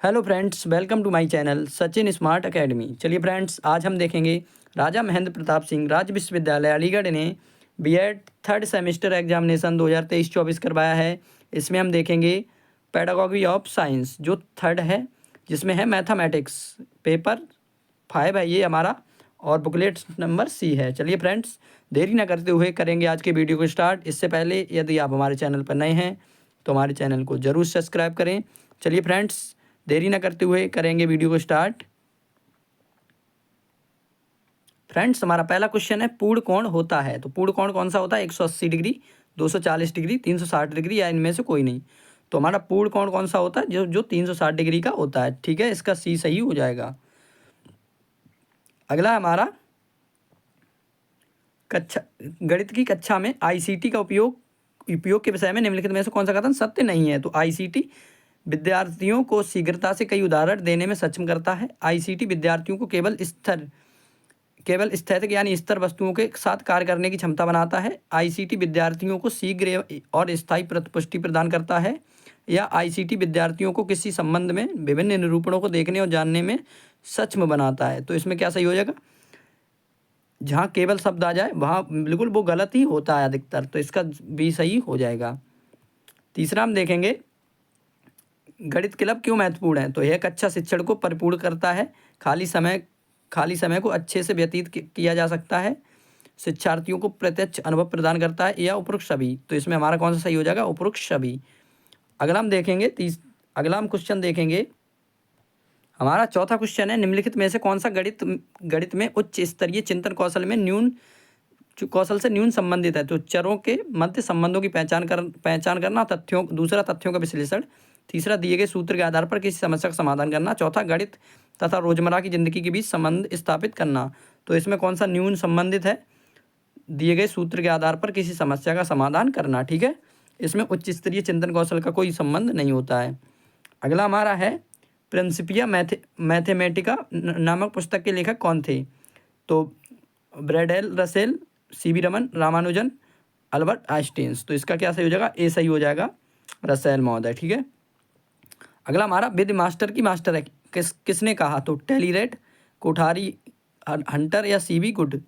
Hello friends, welcome to my channel Sachin smart academy. चलिए friends, आज हम देखेंगे राजा महेंद्र प्रताप सिंह राज्य विश्वविद्यालय अलीगढ़ ने बीएड थर्ड सेमेस्टर एग्जामिनेशन 2023-24 करवाया है। इसमें हम देखेंगे पेडागॉजी ऑफ साइंस जो थर्ड है, जिसमें है मैथमेटिक्स। पेपर 5 है ये हमारा, और बुकलेट नंबर सी है। चलिए फ्रेंड्स, देरी ना करते हुए करेंगे आज के वीडियो को स्टार्ट। इससे पहले यदि आप हमारे चैनल पर नए हैं तो हमारे चैनल को ज़रूर सब्सक्राइब करें। चलिए फ्रेंड्स, देरी ना करते हुए करेंगे वीडियो को स्टार्ट। फ्रेंड्स, हमारा पहला क्वेश्चन है पूर्ण कोण होता है। तो पूर्ण कोण कौन सा होता है? 180 डिग्री, 240 डिग्री, 360 डिग्री या इनमें से कोई नहीं। तो हमारा पूर्ण कोण कौन सा होता है? जो जो 360 डिग्री का होता है। ठीक है, इसका सी सही हो जाएगा। अगला हमारा कक्षा गणित की कक्षा में आईसीटी का उपयोग के विषय में निम्नलिखित में से कौन सा कथन सत्य नहीं है? तो आईसीटी विद्यार्थियों को शीघ्रता से कई उदाहरण देने में सक्षम करता है। आईसीटी विद्यार्थियों को केवल स्थैतिक यानी स्थिर वस्तुओं के साथ कार्य करने की क्षमता बनाता है। आईसीटी विद्यार्थियों को शीघ्र और स्थायी प्रतिपुष्टि प्रदान करता है। या आईसीटी विद्यार्थियों को किसी संबंध में विभिन्न निरूपणों को देखने और जानने में सक्षम बनाता है। तो इसमें क्या सही हो जाएगा? जहाँ केवल शब्द आ जाए वहाँ बिल्कुल वो गलत ही होता है अधिकतर, तो इसका भी सही हो जाएगा। तीसरा हम देखेंगे गणित क्लब क्यों महत्वपूर्ण है। तो यह कक्षा शिक्षण को परिपूर्ण करता है। खाली समय को अच्छे से व्यतीत किया जा सकता है। शिक्षार्थियों को प्रत्यक्ष अनुभव प्रदान करता है। या उपरोक्त सभी। तो इसमें हमारा कौन सा सही हो जाएगा? उपरोक्त सभी। अगला हम क्वेश्चन देखेंगे। हमारा चौथा क्वेश्चन है निम्नलिखित में से कौन सा गणित में उच्च स्तरीय चिंतन कौशल में कौशल से न्यून संबंधित है? तो चरों के मध्य संबंधों की पहचान करना, दूसरा तथ्यों का विश्लेषण, तीसरा दिए गए सूत्र के आधार पर किसी समस्या का समाधान करना, चौथा गणित तथा रोजमर्रा की जिंदगी के बीच संबंध स्थापित करना। तो इसमें कौन सा न्यून संबंधित है? दिए गए सूत्र के आधार पर किसी समस्या का समाधान करना। ठीक है, इसमें उच्च स्तरीय चिंतन कौशल का कोई संबंध नहीं होता है। अगला हमारा है प्रिंसिपिया मैथमेटिका नामक पुस्तक के लेखक कौन थे? तो Bradel Russell, C V Raman, Ramanujan, Albert Einstein. तो इसका क्या सही हो जाएगा? ए सही हो जाएगा, रसेल महोदय। ठीक है, अगला हमारा विद मास्टर की मास्टर है किसने कहा? तो टेलीरेट, कोठारी, हंटर या सीवी गुड।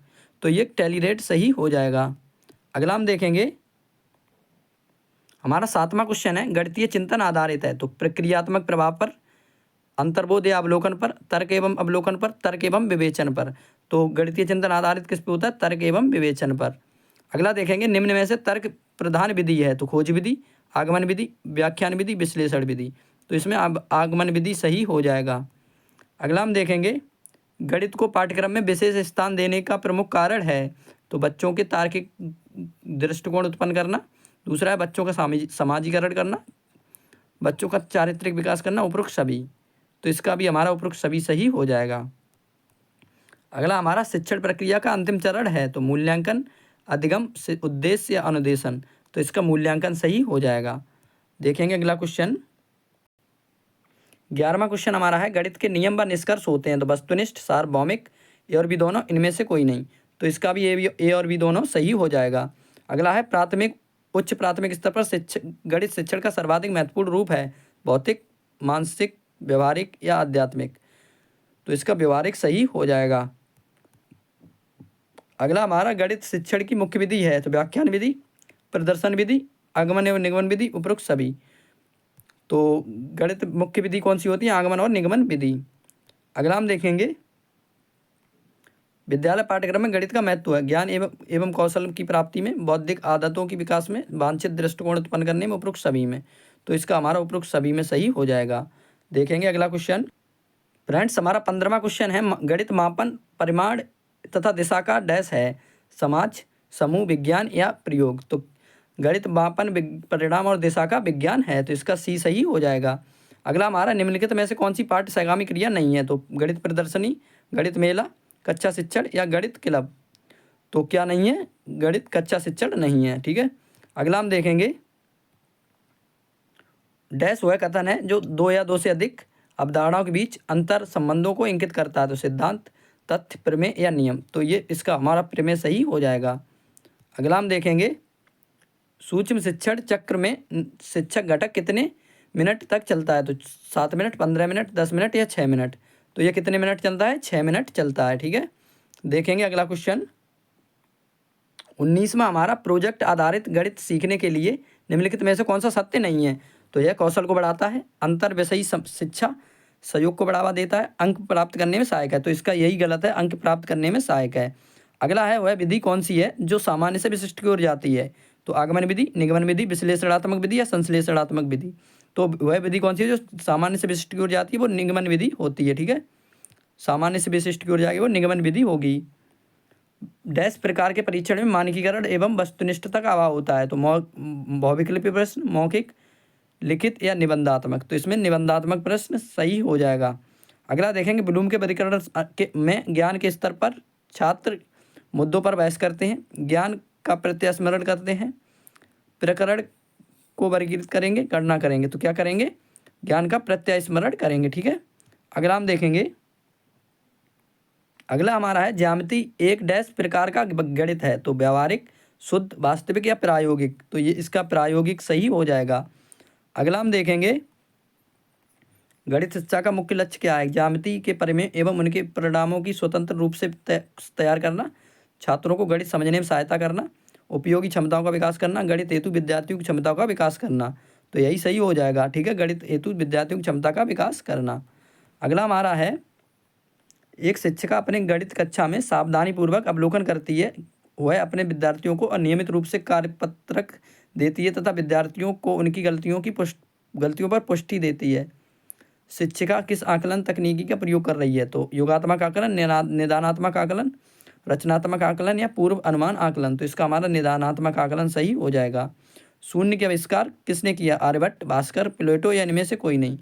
तो ये टेलीरेट सही हो जाएगा। अगला हम देखेंगे हमारा सातवां क्वेश्चन है गणितीय चिंतन आधारित है। तो प्रक्रियात्मक प्रभाव पर, अंतर्बोध या अवलोकन पर, तर्क एवं अवलोकन पर, तर्क एवं विवेचन पर। तो गणितीय चिंतन आधारित किस पे होता है? तर्क एवं विवेचन पर। अगला देखेंगे निम्न में से तर्क प्रधान विधि है। तो खोज विधि, आगमन विधि, व्याख्यान विधि, विश्लेषण विधि। तो इसमें आगमन विधि सही हो जाएगा। अगला हम देखेंगे गणित को पाठ्यक्रम में विशेष स्थान देने का प्रमुख कारण है। तो बच्चों के तार्किक दृष्टिकोण उत्पन्न करना, दूसरा है बच्चों का समाजीकरण करना, बच्चों का चारित्रिक विकास करना, उपरोक्त सभी। तो इसका भी हमारा उपरोक्त सभी सही हो जाएगा। अगला हमारा शिक्षण प्रक्रिया का अंतिम चरण है। तो मूल्यांकन, अधिगम, उद्देश्य या अनुदेशन। तो इसका मूल्यांकन सही हो जाएगा। देखेंगे अगला क्वेश्चन। 11वां क्वेश्चन हमारा है गणित के नियम व निष्कर्ष होते हैं। तो वस्तुनिष्ठ, सार्वभौमिक, ए और बी दोनों, इनमें से कोई नहीं। तो इसका भी ए और बी दोनों सही हो जाएगा। अगला है उच्च प्राथमिक स्तर पर गणित शिक्षण का सर्वाधिक महत्वपूर्ण रूप है भौतिक, मानसिक, व्यवहारिक या आध्यात्मिक। तो इसका व्यवहारिक सही हो जाएगा। अगला हमारा गणित शिक्षण की मुख्य विधि है। तो व्याख्यान विधि, प्रदर्शन विधि, आगमन एवं निगमन विधि, उपरोक्त सभी। तो गणित मुख्य विधि कौन सी होती है? आगमन और निगमन विधि। अगला हम देखेंगे विद्यालय पाठ्यक्रम में गणित का महत्व है ज्ञान एवं कौशल की प्राप्ति में, बौद्धिक आदतों की विकास में, वांछित दृष्टिकोण उत्पन्न करने में, उपरोक्त सभी में। तो इसका हमारा उपरोक्त सभी में सही हो जाएगा। देखेंगे अगला क्वेश्चन। फ्रेंड्स, हमारा 15वां क्वेश्चन है गणित मापन, परिमाण तथा दिशा का डैश है। समाज, समूह, विज्ञान या प्रयोग। तो गणित मापन परिणाम और दिशा का विज्ञान है। तो इसका सी सही हो जाएगा। अगला हमारा निम्नलिखित में से कौन सी पाठ्य सहगामी क्रिया नहीं है? तो गणित प्रदर्शनी, गणित मेला, कक्षा शिक्षण या गणित क्लब। तो क्या नहीं है? गणित कक्षा शिक्षण नहीं है। ठीक है, अगला हम देखेंगे डैश वह कथन है जो दो या दो से अधिक अवधारणाओं के बीच अंतर संबंधों को इंगित करता है। तो सिद्धांत, तथ्य, प्रमेय या नियम। तो ये इसका हमारा प्रमेय सही हो जाएगा। अगला हम देखेंगे सूक्ष्म शिक्षण चक्र में शिक्षक घटक कितने मिनट तक चलता है, तो 7 मिनट, 15 मिनट, 10 मिनट या 6 मिनट। तो ये कितने मिनट चलता है? 6 मिनट चलता है, ठीक है। देखेंगे अगला क्वेश्चन 19वां हमारा, प्रोजेक्ट आधारित गणित सीखने के लिए निम्नलिखित में से कौन सा सत्य नहीं है? तो यह कौशल को बढ़ाता है, अंतर विषयी शिक्षा, सहयोग को बढ़ावा देता है, अंक प्राप्त करने में सहायक है। तो इसका यही गलत है, अंक प्राप्त करने में सहायक है। अगला है वह विधि कौन सी है जो सामान्य से विशिष्ट की ओर जाती है? तो आगमन विधि, निगमन विधि, विश्लेषणात्मक विधि या संश्लेषणात्मक विधि। तो वह विधि कौन सी है जो सामान्य से विशिष्ट की ओर जाती है? वो निगमन विधि होती है, ठीक है। सामान्य से विशिष्ट की ओर जाएगी वो निगमन विधि होगी। डैश प्रकार के परीक्षण में मानकीकरण एवं वस्तुनिष्ठता का अभाव होता है। तो बहुविकल्पीय प्रश्न, मौखिक, लिखित या निबंधात्मक। तो इसमें निबंधात्मक प्रश्न सही हो जाएगा। अगला देखेंगे ब्लूम के वर्गीकरण में ज्ञान के स्तर पर छात्र मुद्दों पर बहस करते हैं, ज्ञान का प्रत्यास्मरण करते हैं, प्रकरण को वर्गीकृत करेंगे, गणना करेंगे। तो क्या करेंगे? ज्ञान का प्रत्यास्मरण करेंगे, ठीक है। अगला हम देखेंगे, अगला हमारा है ज्यामिति एक डैश प्रकार का गणित है। तो व्यावहारिक, शुद्ध, वास्तविक या प्रायोगिक। तो ये इसका प्रायोगिक सही हो जाएगा। अगला हम देखेंगे गणित शिक्षा का मुख्य लक्ष्य क्या है? ज्यामिति के परिमेय एवं उनके परिणामों की स्वतंत्र रूप से तैयार करना, छात्रों को गणित समझने में सहायता करना, उपयोगी क्षमताओं का विकास करना, गणित हेतु विद्यार्थियों की क्षमताओं का विकास करना। तो यही सही हो जाएगा, ठीक है। गणित हेतु विद्यार्थियों की क्षमता का विकास करना। अगला हमारा है एक शिक्षिका अपने गणित कक्षा में सावधानीपूर्वक अवलोकन करती है, वह अपने विद्यार्थियों को अनियमित रूप से कार्यपत्रक देती है तथा विद्यार्थियों को उनकी गलतियों पर पुष्टि देती है। शिक्षिका किस आकलन तकनीकी का प्रयोग कर रही है? तो योगात्मक आकलन, निदानात्मक आकलन, रचनात्मक आकलन या पूर्व अनुमान आकलन। तो इसका हमारा निदानात्मक आकलन सही हो जाएगा। शून्य के आविष्कार किसने किया? आर्यभट्ट, भास्कर, प्लेटो या इनमें से कोई नहीं।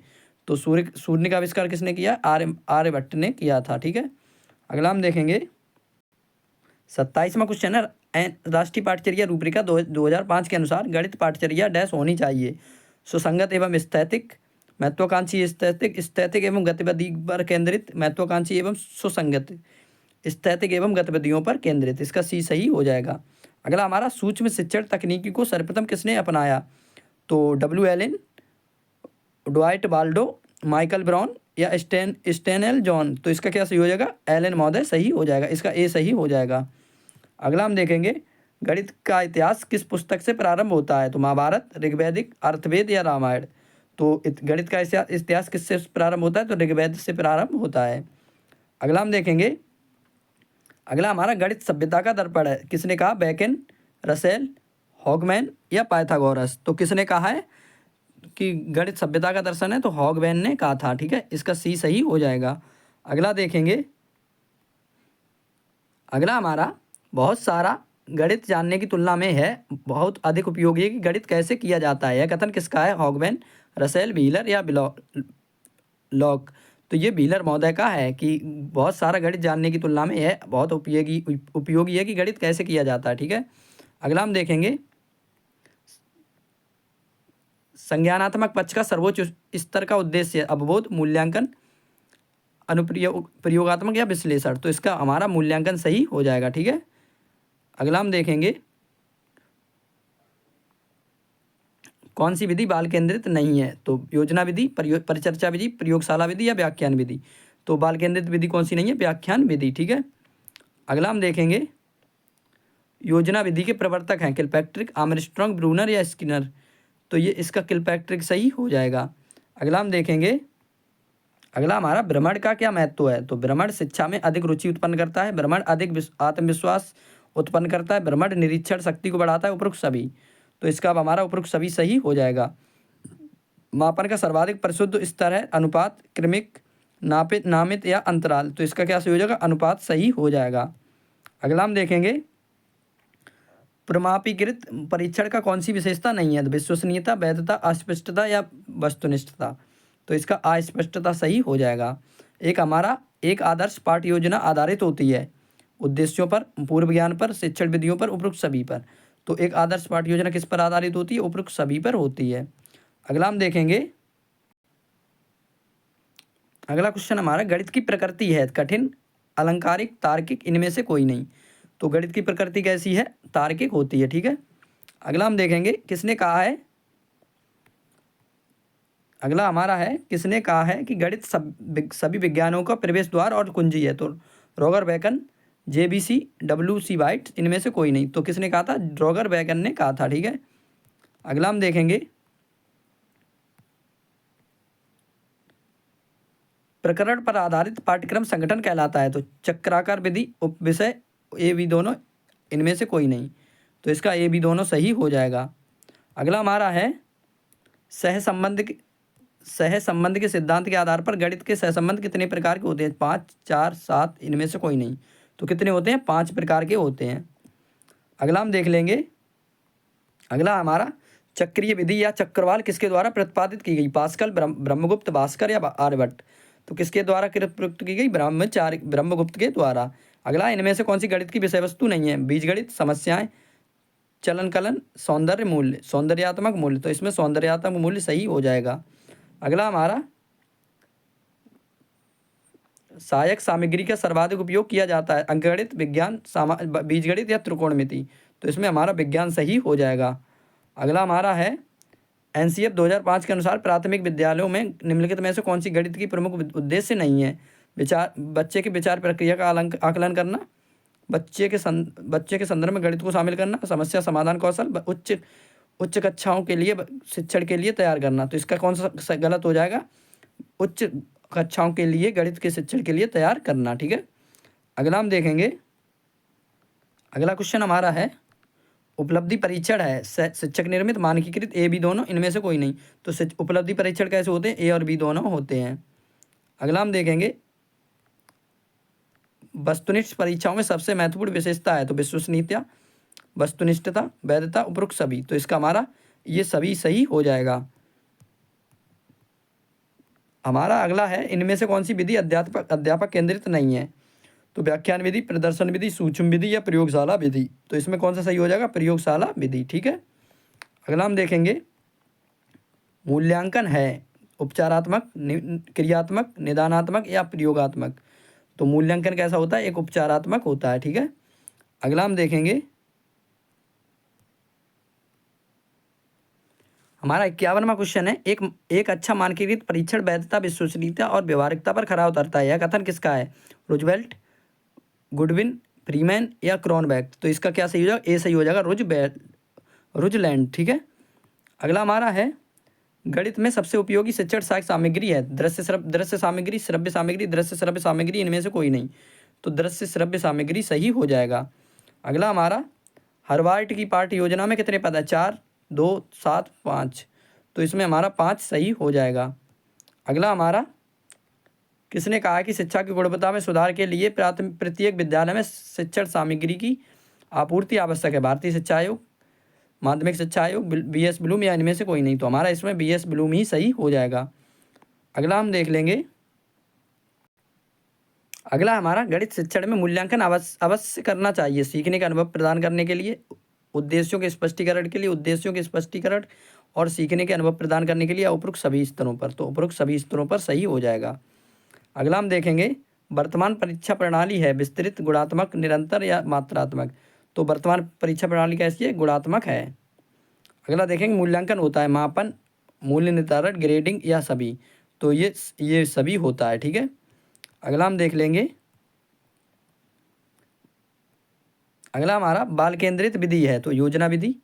तो शून्य का आविष्कार किसने किया? आर्यभट्ट ने किया था, ठीक है। अगला हम देखेंगे 27वां क्वेश्चन है राष्ट्रीय पाठचर्या रूपरेखा 2005 के अनुसार गणित पाठचर्या डैश होनी चाहिए? सुसंगत एवं स्थैतिक, महत्वाकांक्षी स्थैतिक एवं गतिविधि पर केंद्रित, महत्वाकांक्षी एवं सुसंगत, स्थैतिक एवं गतिविधियों पर केंद्रित। इसका सी सही हो जाएगा। अगला हमारा सूक्ष्म शिक्षण तकनीकी को सर्वप्रथम किसने अपनाया? तो W Allen, Dwight Waldo, Michael Brown या स्टेनल जॉन। तो इसका क्या सही हो जाएगा? एलन महोदय सही हो जाएगा, इसका ए सही हो जाएगा। अगला हम देखेंगे गणित का इतिहास किस पुस्तक से प्रारंभ होता है? तो महाभारत, ऋग्वैदिक, अर्थवेद या रामायण। तो गणित का इतिहास किससे प्रारंभ होता है? तो ऋग्वेद से प्रारंभ होता है। अगला हम देखेंगे, अगला हमारा गणित सभ्यता का दर्पण है, किसने कहा? बेकन, रसेल, हॉगमैन या पाइथागोरस। तो किसने कहा है कि गणित सभ्यता का दर्शन है? तो हॉगमैन ने कहा था, ठीक है। इसका सी सही हो जाएगा। अगला देखेंगे, अगला हमारा बहुत सारा गणित जानने की तुलना में है बहुत अधिक उपयोगी है कि गणित कैसे किया जाता है। यह कथन किसका है? हॉगमैन, रसेल, व्हीलर या लॉक। तो ये व्हीलर महोदय का है कि बहुत सारा गणित जानने की तुलना में यह बहुत उपयोगी है कि गणित कैसे किया जाता है, ठीक है। अगला हम देखेंगे संज्ञानात्मक पक्ष का सर्वोच्च स्तर का उद्देश्य अवबोध, मूल्यांकन, प्रयोगात्मक या विश्लेषण। तो इसका हमारा मूल्यांकन सही हो जाएगा, ठीक है। अगला हम देखेंगे कौन सी विधि बाल केंद्रित नहीं है? तो योजना विधि, परिचर्चा विधि, प्रयोगशाला विधि या व्याख्यान विधि। तो बाल केंद्रित विधि कौन सी नहीं है? व्याख्यान विधि, ठीक है। अगला हम देखेंगे योजना विधि के प्रवर्तक हैं किलपैट्रिक, आर्मस्ट्रांग, ब्रूनर या स्किनर। तो ये इसका किलपैट्रिक सही हो जाएगा। अगला हम देखेंगे, अगला हमारा भ्रमण का क्या महत्व है? तो भ्रमण शिक्षा में अधिक रुचि उत्पन्न करता है, भ्रमण अधिक आत्मविश्वास उत्पन्न करता है, भ्रमण निरीक्षण शक्ति को बढ़ाता है, उपरोक्त सभी। तो इसका अब हमारा उपरोक्त सभी सही हो जाएगा। मापन का सर्वाधिक परिशुद्ध स्तर है अनुपात, क्रमिक, नामित या अंतराल। तो इसका क्या सही हो जाएगा? अनुपात सही हो जाएगा। अगला हम देखेंगे प्रमापीकृत परीक्षण का कौन सी विशेषता नहीं है? विश्वसनीयता, वैधता, अस्पष्टता या वस्तुनिष्ठता। तो इसका अस्पष्टता सही हो जाएगा। एक आदर्श पाठ योजना आधारित होती है उद्देश्यों पर, पूर्व ज्ञान पर, शिक्षण विधियों पर, उपरोक्त सभी पर। तो एक आदर्श पाठ योजना किस पर आधारित होती है? उपरोक्त सभी पर होती है। अगला हम देखेंगे, अगला क्वेश्चन हमारा गणित की प्रकृति है कठिन, अलंकारिक, तार्किक, इनमें से कोई नहीं। तो गणित की प्रकृति कैसी है? तार्किक होती है, ठीक है। अगला हम देखेंगे किसने कहा है अगला हमारा है, किसने कहा है कि गणित सभी विज्ञानों का प्रवेश द्वार और कुंजी है? तो Roger Bacon, JBC, W C White, इनमें से कोई नहीं। तो किसने कहा था? रॉगर बेकन ने कहा था, ठीक है। अगला हम देखेंगे, प्रकरण पर आधारित पाठ्यक्रम संगठन कहलाता है? तो चक्राकार विधि, उप विषय, ए बी दोनों, इनमें से कोई नहीं। तो इसका ए बी दोनों सही हो जाएगा। अगला हमारा है, सहसंबंध के सिद्धांत के आधार पर गणित के सहसंबंध कितने प्रकार के होते हैं? 5, 4, 7, इनमें से कोई नहीं। तो कितने होते हैं? 5 प्रकार के होते हैं। अगला हम देख लेंगे, अगला हमारा, चक्रीय विधि या चक्रवाल किसके द्वारा प्रतिपादित की गई? पास्कल, ब्रह्मगुप्त, भास्कर या आर्यभट्ट? तो किसके द्वारा प्रयुक्त की गई? ब्रह्मगुप्त के द्वारा। अगला, इनमें से कौन सी गणित की विषय वस्तु नहीं है? बीजगणित, समस्याएं, चलन कलन, सौंदर्य मूल्य, सौंदर्यात्मक मूल्य। तो इसमें सौंदर्यात्मक मूल्य सही हो जाएगा। अगला हमारा, सहायक सामग्री का सर्वाधिक उपयोग किया जाता है? अंकगणित, विज्ञान, बीजगणित या त्रिकोणमिति? तो इसमें हमारा विज्ञान सही हो जाएगा। अगला हमारा है, एनसीएफ 2005 के अनुसार प्राथमिक विद्यालयों में निम्नलिखित में से कौन सी गणित की प्रमुख उद्देश्य नहीं है? बच्चे के विचार प्रक्रिया का आकलन करना, बच्चे के संदर्भ में गणित को शामिल करना, समस्या समाधान कौशल, उच्च कक्षाओं के लिए शिक्षण के लिए तैयार करना। तो इसका कौन सा गलत हो जाएगा? उच्च कक्षाओं के लिए गणित के शिक्षण के लिए तैयार करना, ठीक है। अगला हम देखेंगे, अगला क्वेश्चन हमारा है, उपलब्धि परीक्षण है शिक्षक निर्मित, मानकीकृत, ए बी दोनों, इनमें से कोई नहीं। तो उपलब्धि परीक्षण कैसे होते हैं? ए और बी दोनों होते हैं। अगला हम देखेंगे, वस्तुनिष्ठ परीक्षाओं में सबसे महत्वपूर्ण विशेषता है? तो विश्वसनीयता, वस्तुनिष्ठता, वैधता, उपरोक्त सभी। तो इसका हमारा ये सभी सही हो जाएगा। हमारा अगला है, इनमें से कौन सी विधि अध्यापक केंद्रित नहीं है? तो व्याख्यान विधि, प्रदर्शन विधि, सूक्ष्म विधि या प्रयोगशाला विधि? तो इसमें कौन सा सही हो जाएगा? प्रयोगशाला विधि, ठीक है। अगला हम देखेंगे, मूल्यांकन है उपचारात्मक, क्रियात्मक, निदानात्मक या प्रयोगात्मक? तो मूल्यांकन कैसा होता है? एक उपचारात्मक होता है, ठीक है। अगला हम देखेंगे, हमारा 51वां क्वेश्चन है, एक अच्छा मानकीकृत परीक्षण वैधता, विश्वसनीयता और व्यवहारिकता पर खरा उतरता है? यह कथन किसका है? रूजवेल्ट, गुडविन, फ्रीमैन या क्रॉनबैक? तो इसका क्या सही हो जाएगा? ए सही हो जाएगा, रुजलैंड, ठीक है। अगला हमारा है, गणित में सबसे उपयोगी शिक्षण सहायक सामग्री है? दृश्य सामग्री, श्रव्य सामग्री, दृश्य श्रव्य सामग्री, इनमें से कोई नहीं। तो दृश्य श्रव्य सामग्री सही हो जाएगा। अगला हमारा, हार्वर्ड की पाठ्य योजना में कितने पद है? 4, 2, 7, 5। तो इसमें हमारा 5 सही हो जाएगा। अगला हमारा, किसने कहा कि शिक्षा की गुणवत्ता में सुधार के लिए प्रत्येक विद्यालय में शिक्षण सामग्री की आपूर्ति आवश्यक है? भारतीय शिक्षा आयोग, माध्यमिक शिक्षा आयोग, बीएस ब्लूम या इनमें से कोई नहीं। तो हमारा इसमें बीएस ब्लूम ही सही हो जाएगा। अगला हम देख लेंगे, अगला हमारा, गणित शिक्षण में मूल्यांकन अवश्य करना चाहिए सीखने का अनुभव प्रदान करने के लिए, उद्देश्यों के स्पष्टीकरण के लिए, उद्देश्यों के स्पष्टीकरण और सीखने के अनुभव प्रदान करने के लिए, उपरोक्त सभी स्तरों पर? तो उपरोक्त सभी स्तरों पर सही हो जाएगा। अगला हम देखेंगे, वर्तमान परीक्षा प्रणाली है विस्तृत, गुणात्मक, निरंतर या मात्रात्मक? तो वर्तमान परीक्षा प्रणाली कैसी है? गुणात्मक है। अगला देखेंगे, मूल्यांकन होता है मापन, मूल्य निर्धारण, ग्रेडिंग या सभी? तो ये सभी होता है, ठीक है। अगला हम देख लेंगे, अगला हमारा, बाल केंद्रित विधि है? तो योजना विधि,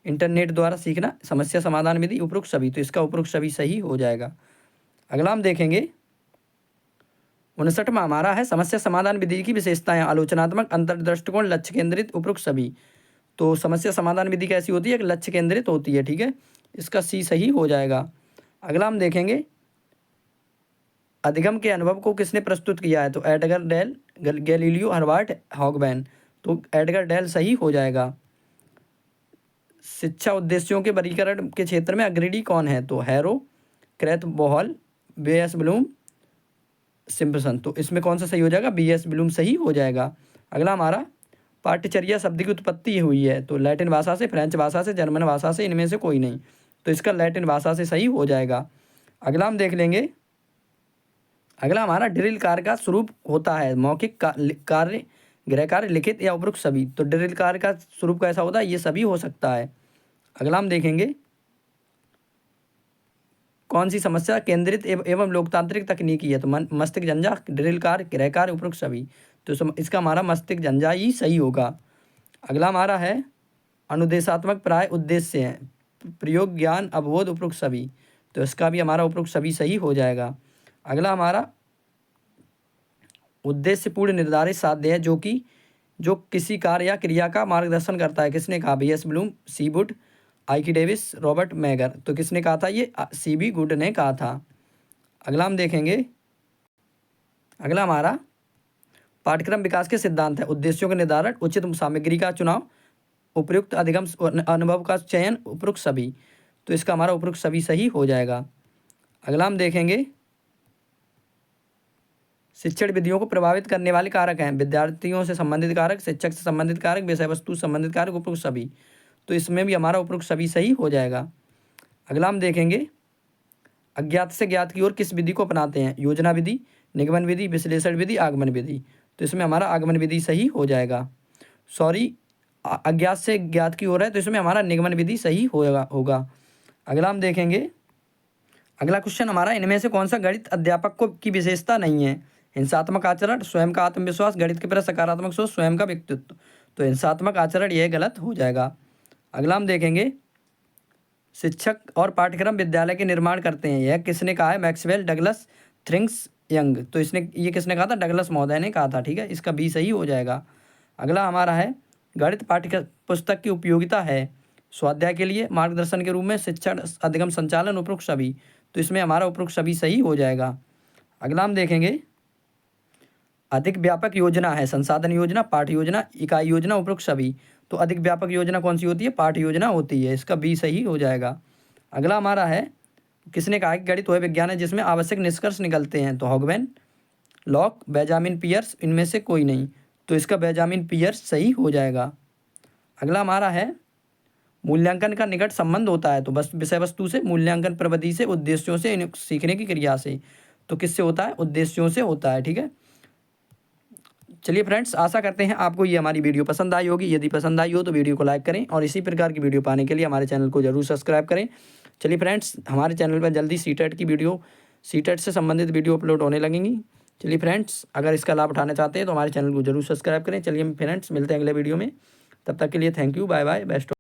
इंटरनेट द्वारा सीखना, समस्या समाधान विधि, उपरोक्त सभी? तो इसका उपरोक्त सभी सही हो जाएगा। अगला हम देखेंगे, 59वां हमारा है, समस्या समाधान विधि की विशेषताएं, आलोचनात्मक, अंतर्दृष्टिकोण, लक्ष्य केंद्रित, उपरोक्त सभी? तो समस्या समाधान विधि कैसी होती है? एक लक्ष्य केंद्रित होती है, ठीक है। इसका सी सही हो जाएगा। अगला हम देखेंगे, अधिगम के अनुभव को किसने प्रस्तुत किया है? तो एडगर डेल, गैलीलियो, हर्बर्ट हॉगबैन? तो एडगर डेल सही हो जाएगा। शिक्षा उद्देश्यों के वर्गीकरण के क्षेत्र में अग्रणी कौन है? तो हैरो, क्रैथ बोहल, बीएस ब्लूम, सिम्पसन? तो इसमें कौन सा सही हो जाएगा? बीएस ब्लूम सही हो जाएगा। अगला हमारा, पाठ्यचर्या शब्द की उत्पत्ति हुई है? तो लैटिन भाषा से, फ्रेंच भाषा से, जर्मन भाषा से, इनमें से कोई नहीं। तो इसका लैटिन भाषा से सही हो जाएगा। अगला हम देख लेंगे, अगला हमारा, ड्रिल कार्य का स्वरूप होता है मौखिक कार्य, गृह कार्य, लिखित या उपरोक्त सभी? तो ड्रिल कार्य का स्वरूप कैसा होता है? ये सभी हो सकता है। अगला हम देखेंगे, कौन सी समस्या केंद्रित एवं लोकतांत्रिक तकनीकी है? तो मस्तिष्क झंझा, ड्रिल कार्य, क्रय कार्य, उपरोक्त सभी। तो इसका हमारा मस्तिष्क झंझा ही सही होगा। अगला हमारा है अनुदेशात्मक प्राय उद्देश्य है, प्रयोग, ज्ञान, अवबोध, उपरोक्त सभी। तो इसका भी हमारा उपरोक्त सभी सही हो जाएगा। अगला हमारा उद्देश्य पूर्ण निर्धारित साध्य है, जो किसी कार्य या क्रिया का मार्गदर्शन करता है। किसने कहा? B S Bloom, C Wood, I K Davis, Robert megger. तो किसने कहा था? ये सी बी गुड ने कहा था। अगला हम देखेंगे, अगला हमारा पाठ्यक्रम विकास के सिद्धांत है, उद्देश्यों का निर्धारण, उचित सामग्री का चुनाव, उपयुक्त अधिगम अनुभव का चयन, उपरोक्त सभी। तो इसका हमारा उपरोक्त सभी सही हो जाएगा। अगला हम देखेंगे शिक्षण विधियों को प्रभावित करने वाले कारक हैं, विद्यार्थियों से संबंधित कारक, शिक्षक से संबंधित कारक, विषय वस्तु से संबंधित कारक, उपरोक्त सभी। तो इसमें भी हमारा उपरोक्त सभी सही हो जाएगा। अगला हम देखेंगे अज्ञात से ज्ञात की ओर किस विधि को अपनाते हैं? योजना विधि, निगमन विधि, विश्लेषण विधि, आगमन विधि। तो इसमें हमारा आगमन विधि सही हो जाएगा। सॉरी, अज्ञात से ज्ञात की ओर है, तो इसमें हमारा निगमन विधि सही होगा। अगला हम देखेंगे, अगला क्वेश्चन हमारा, इनमें से कौन सा गणित अध्यापक को की विशेषता नहीं है? हिंसात्मक आचरण, स्वयं का आत्मविश्वास, गणित के प्रति सकारात्मक सोच, स्वयं का व्यक्तित्व। तो हिंसात्मक आचरण यह गलत हो जाएगा। अगला हम देखेंगे शिक्षक और पाठ्यक्रम विद्यालय के निर्माण करते हैं, यह किसने कहा है? Maxwell, Douglas, things young. तो ये किसने कहा था? डगलस महोदय ने कहा था। ठीक है, इसका बी सही हो जाएगा। अगला हमारा है गणित पाठ्य पुस्तक की उपयोगिता है स्वाध्याय के लिए, मार्गदर्शन के रूप में, शिक्षण, अधिगम, संचालन, उपरोक्त सभी। तो इसमें हमारा उपरोक्त सभी सही हो जाएगा। अगला हम देखेंगे अधिक व्यापक योजना है, संसाधन योजना, पाठ योजना, इकाई योजना, उपरोक्त सभी। तो अधिक व्यापक योजना कौन सी होती है? पाठ योजना होती है। इसका बी सही हो जाएगा। अगला हमारा है किसने कहा कि गणित वह विज्ञान है जिसमें आवश्यक निष्कर्ष निकलते हैं? तो हॉगवैन, लॉक, बेंजामिन पियर्स, इनमें से कोई नहीं। तो इसका बेंजामिन पियर्स सही हो जाएगा। अगला हमारा है मूल्यांकन का निकट संबंध होता है, तो बस विषय वस्तु से, मूल्यांकन प्रविधि से, उद्देश्यों से, सीखने की क्रिया से। तो किससे होता है? उद्देश्यों से होता है। ठीक है, चलिए फ्रेंड्स, आशा करते हैं आपको ये हमारी वीडियो पसंद आई होगी। यदि पसंद आई हो तो वीडियो को लाइक करें और इसी प्रकार की वीडियो पाने के लिए हमारे चैनल को जरूर सब्सक्राइब करें। चलिए फ्रेंड्स, हमारे चैनल पर जल्दी सीटेट की वीडियो, सीटेट से संबंधित वीडियो अपलोड होने लगेंगी। चलिए फ्रेंड्स, अगर इसका लाभ उठाना चाहते हैं तो हमारे चैनल को जरूर सब्सक्राइब करें। चलिए फ्रेंड्स, मिलते हैं अगले वीडियो में। तब तक के लिए thank you, bye bye, best.